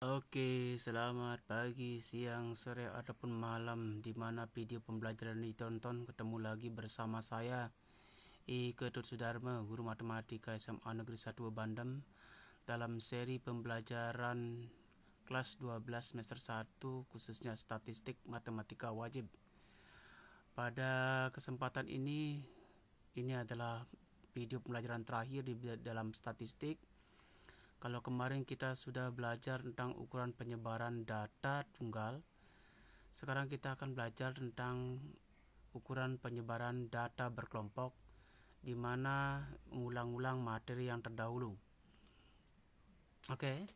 Oke, selamat pagi, siang, sore, ataupun malam di mana video pembelajaran ditonton. Ketemu lagi bersama saya, Ketut Sudarma, Guru Matematika SMA Negeri 1 Bandem, dalam seri pembelajaran kelas 12 semester 1, khususnya statistik matematika wajib. Pada kesempatan ini adalah video pembelajaran terakhir di dalam statistik. Kalau kemarin kita sudah belajar tentang ukuran penyebaran data tunggal, sekarang kita akan belajar tentang ukuran penyebaran data berkelompok, di mana mengulang-ulang materi yang terdahulu. Oke,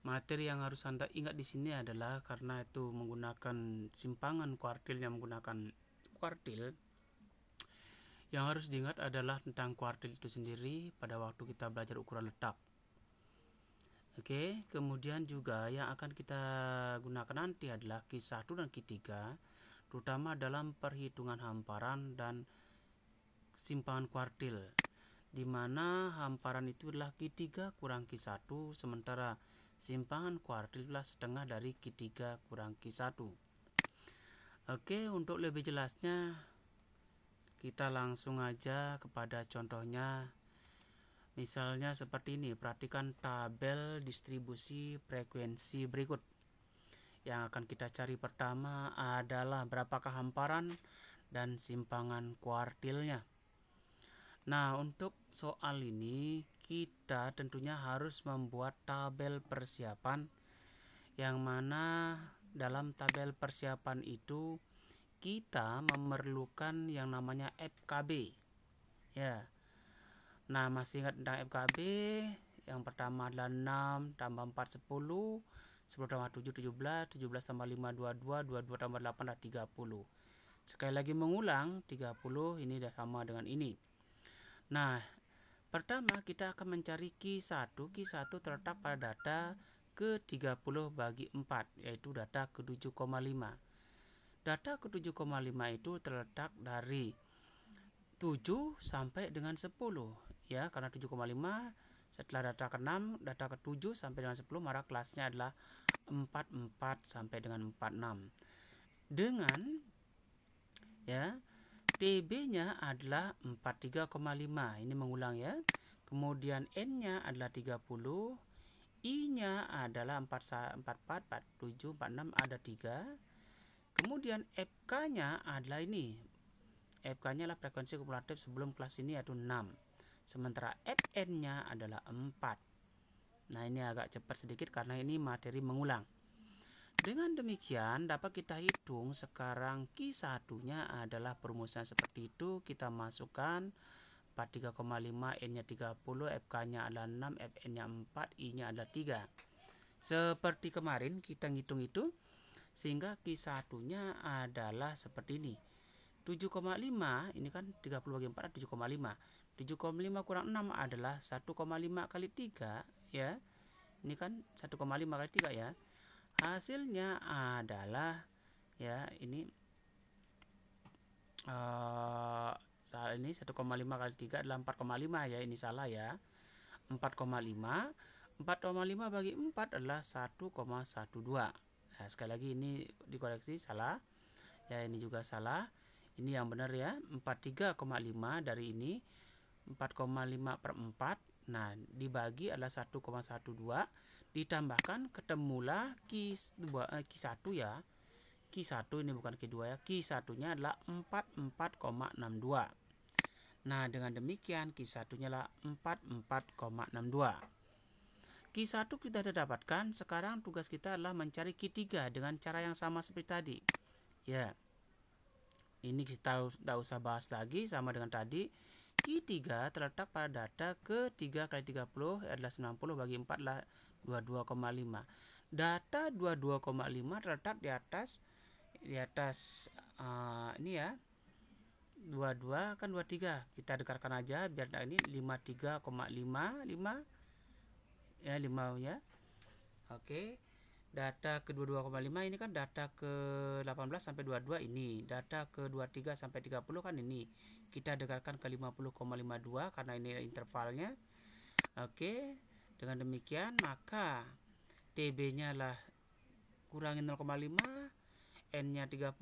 materi yang harus Anda ingat di sini adalah karena itu menggunakan simpangan kuartil yang menggunakan kuartil. Yang harus diingat adalah tentang kuartil itu sendiri pada waktu kita belajar ukuran letak. Oke, kemudian juga yang akan kita gunakan nanti adalah Q1 dan Q3, terutama dalam perhitungan hamparan dan simpangan kuartil, di mana hamparan itu adalah Q3 kurang Q1, sementara simpangan kuartil adalah setengah dari Q3 kurang Q1. Oke, untuk lebih jelasnya, kita langsung aja kepada contohnya. Misalnya seperti ini, perhatikan tabel distribusi frekuensi berikut. Yang akan kita cari pertama adalah berapakah hamparan dan simpangan kuartilnya. Nah, untuk soal ini kita tentunya harus membuat tabel persiapan, yang mana dalam tabel persiapan itu kita memerlukan yang namanya FKB. Ya. Nah, masih ingat tentang FKB? Yang pertama adalah 6 tambah 4 10, 10 tambah 7 17, 17 tambah 5 22, 22 tambah 8 adalah 30. Sekali lagi mengulang, 30 ini dah sama dengan ini. Nah, pertama kita akan mencari Q1. Q1 terletak pada data ke-30 bagi 4, yaitu data ke-7,5. Data ke-7,5 itu terletak dari 7 sampai dengan 10. Ya, karena 7,5 setelah data ke-6, data ke-7 sampai dengan 10, maka kelasnya adalah 44 sampai dengan 46. Dengan ya, TB-nya adalah 43,5. Ini mengulang ya. Kemudian N-nya adalah 30, I-nya adalah 44, 47, 46, ada 3. Kemudian FK-nya adalah ini. FK-nya adalah frekuensi kumulatif sebelum kelas ini, yaitu 6. Sementara Fn-nya adalah 4. Nah, ini agak cepat sedikit karena ini materi mengulang. Dengan demikian dapat kita hitung sekarang Q1-nya adalah perumusan seperti itu. Kita masukkan 43,5, N-nya 30, FK-nya adalah 6, Fn-nya 4, I-nya adalah 3. Seperti kemarin kita ngitung itu, sehingga Q1-nya adalah seperti ini. 7,5, ini kan 30 bagi 4 adalah 7,5. 7,5 kurang 6 adalah 1,5 kali 3 ya. Ini kan 1,5 kali 3 ya. Hasilnya adalah ya ini ini 1,5 kali 3 adalah 4,5 ya. Ini salah ya. 4,5 bagi 4 adalah 1,12. Nah, sekali lagi ini dikoreksi salah. Ya, ini juga salah. Ini yang benar ya. 43,5 dari ini 4,5 per 4. Nah, dibagi adalah 1,12. Ditambahkan ketemulah Q1 ya. Q1 ini bukan Q2 ya. Q1-nya adalah 44,62. Nah, dengan demikian Q1-nya adalah 44,62. Q1 kita sudah dapatkan. Sekarang tugas kita adalah mencari Q3 dengan cara yang sama seperti tadi. Ya. Ini kita tidak usah bahas lagi, sama dengan tadi. Q3 terletak pada data ke-3 kali 30 adalah 90 bagi 4 adalah 22,5. Data 22,5 terletak di atas ini ya. 22 kan 23. Kita dekarkan aja biar ini 53,5 ya, 5 ya. Oke. Data ke-22,5 ini kan data ke-18 sampai 22 ini. Data ke-23 sampai 30 kan ini. Kita dekarkan ke 50,52 karena ini intervalnya. Oke. Dengan demikian maka TB-nya lah kurangi 0,5, N-nya 30,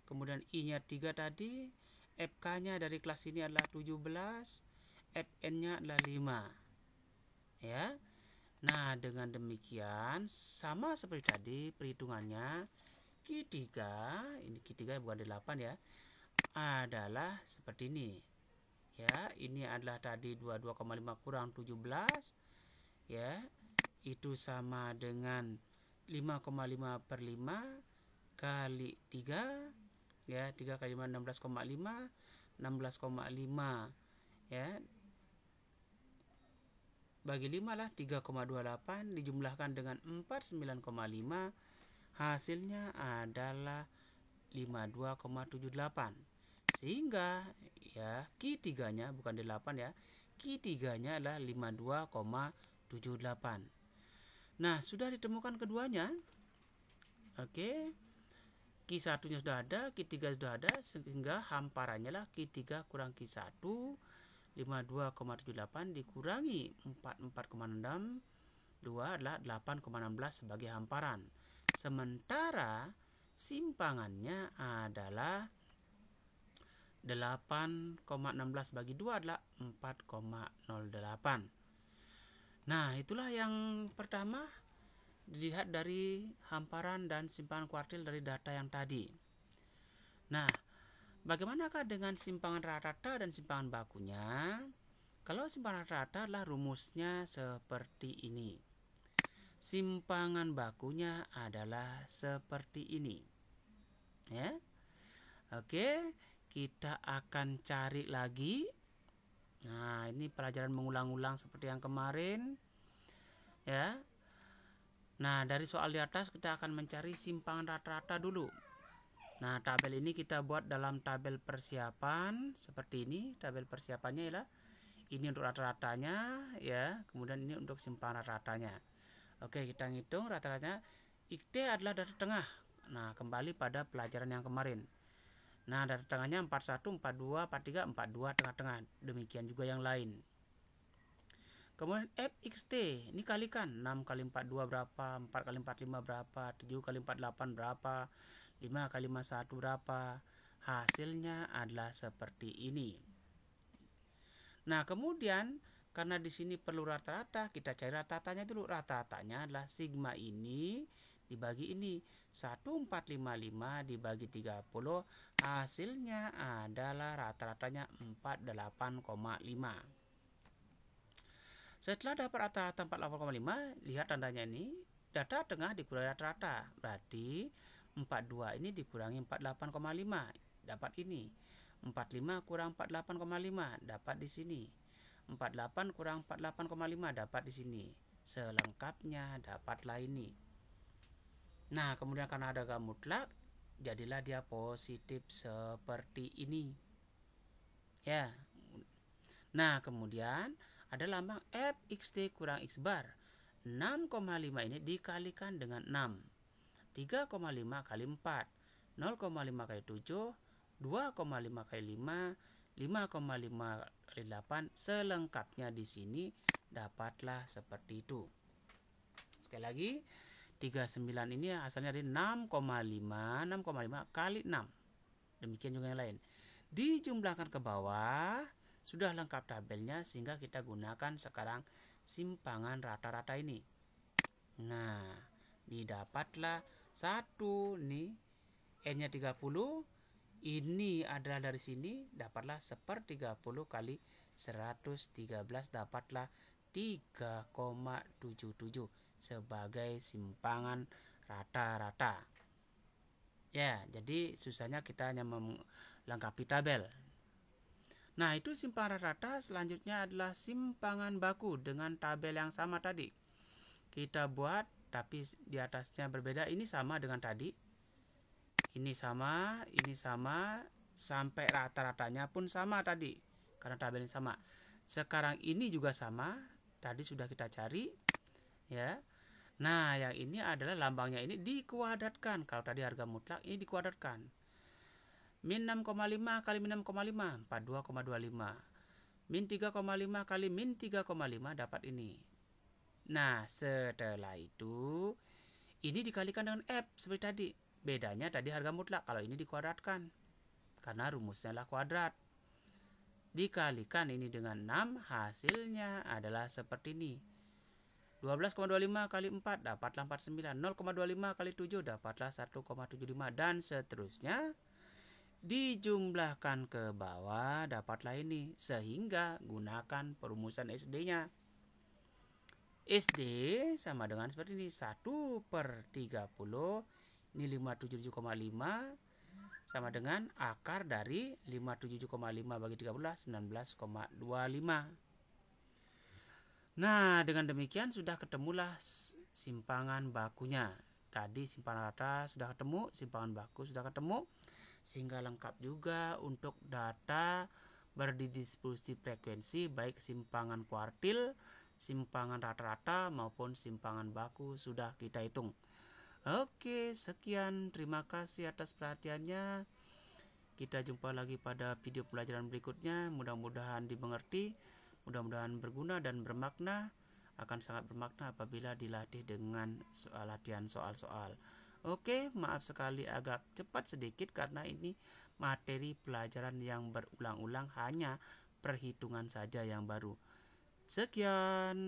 kemudian I-nya 3 tadi, FK-nya dari kelas ini adalah 17, FN-nya adalah 5. Ya. Nah, dengan demikian sama seperti tadi perhitungannya, Q3, ini Q3 bukan 8 ya, adalah seperti ini. Ya, ini adalah tadi 22,5 kurang 17, ya. Itu sama dengan 5,5 per 5 kali 3, ya, 3 kali 5 16,5, 16,5 ya, bagi 5 lah 3,28 dijumlahkan dengan 49,5, hasilnya adalah 52,78. Sehingga ya Q3-nya bukan 8 ya, Q3-nya adalah 52,78. Nah, sudah ditemukan keduanya. Oke. Q1-nya sudah ada, Q3 sudah ada, sehingga hamparannya lah Q3 kurang Q1, 52,78 dikurangi 44,6, 2 adalah 8,16 sebagai hamparan. Sementara simpangannya adalah 8,16 bagi 2 adalah 4,08. Nah, itulah yang pertama, dilihat dari hamparan dan simpangan kuartil dari data yang tadi. Nah, bagaimanakah dengan simpangan rata-rata dan simpangan bakunya? Kalau simpangan rata-rata adalah rumusnya seperti ini. Simpangan bakunya adalah seperti ini. Ya. Oke, kita akan cari lagi. Nah, ini pelajaran mengulang-ulang seperti yang kemarin. Ya. Nah, dari soal di atas kita akan mencari simpangan rata-rata dulu. Nah, tabel ini kita buat dalam tabel persiapan seperti ini. Tabel persiapannya ialah ini untuk rata-ratanya, ya. Kemudian ini untuk simpangan rata-ratanya. Oke, kita ngitung rata-ratanya. IKT adalah data tengah. Nah, kembali pada pelajaran yang kemarin. Nah, data tengahnya 41, 42, 43, 42 tengah-tengah. Demikian juga yang lain. Kemudian FXT, ini kalikan 6 kali 42 berapa, 4 kali 45 berapa, 7 kali 48 berapa, 5 kali 51 berapa. Hasilnya adalah seperti ini. Nah, kemudian karena di sini perlu rata-rata, kita cari rata-ratanya dulu. Rata-ratanya adalah sigma ini dibagi ini. 1455 dibagi 30, hasilnya adalah rata-ratanya 48,5. Setelah dapat rata-rata 48,5, lihat tandanya ini, data tengah dikurangi rata-rata. Berarti 42 ini dikurangi 48,5, dapat ini. 45 kurang 48,5, dapat di sini. 48 kurang 48,5, dapat di sini. Selengkapnya dapatlah ini. Nah, kemudian karena ada angka mutlak, jadilah dia positif seperti ini. Ya. Nah, kemudian ada lambang FXT kurang X bar. 6,5 ini dikalikan dengan 6. 3,5 kali 4. 0,5 kali 7. 2,5 kali 5. 5,5 kali 8. Selengkapnya di sini dapatlah seperti itu. Sekali lagi, 39 ini asalnya dari 6,5. 6,5 kali 6. Demikian juga yang lain. Dijumlahkan ke bawah. Sudah lengkap tabelnya, sehingga kita gunakan sekarang simpangan rata-rata ini. Nah, didapatlah 1 nih, N-nya 30. Ini adalah dari sini, dapatlah 1/30 kali 113, dapatlah 3,77 sebagai simpangan rata-rata. Ya, jadi susahnya kita hanya melengkapi tabel. Nah, itu simpangan rata. Selanjutnya adalah simpangan baku dengan tabel yang sama tadi. Kita buat, tapi di atasnya berbeda. Ini sama dengan tadi. Ini sama, sampai rata-ratanya pun sama tadi. Karena tabelnya sama. Sekarang ini juga sama. Tadi sudah kita cari. Ya. Nah, yang ini adalah lambangnya ini dikuadratkan. Kalau tadi harga mutlak, ini dikuadratkan. Min 6,5 kali min 6,5, 42,25. Min 3,5 kali min 3,5 dapat ini. Nah, setelah itu ini dikalikan dengan F seperti tadi. Bedanya tadi harga mutlak, kalau ini dikuadratkan. Karena rumusnya adalah kuadrat. Dikalikan ini dengan 6, hasilnya adalah seperti ini. 12,25 kali 4 dapatlah 49. 0,25 kali 7 dapatlah 1,75 dan seterusnya. Dijumlahkan ke bawah dapatlah ini. Sehingga gunakan perumusan SD-nya. SD sama dengan seperti ini. 1/30. Ini 57,5 sama dengan akar dari 57,5 bagi 30, 19,25. Nah, dengan demikian sudah ketemulah simpangan bakunya. Tadi simpangan rata sudah ketemu, simpangan baku sudah ketemu, sehingga lengkap juga untuk data berdistribusi frekuensi baik simpangan kuartil, simpangan rata-rata maupun simpangan baku sudah kita hitung. Oke, sekian. Terima kasih atas perhatiannya. Kita jumpa lagi pada video pelajaran berikutnya. Mudah-mudahan dimengerti, mudah-mudahan berguna dan bermakna. Akan sangat bermakna apabila dilatih dengan latihan soal-soal. Oke, maaf sekali agak cepat sedikit karena ini materi pelajaran yang berulang-ulang, hanya perhitungan saja yang baru. Sekian.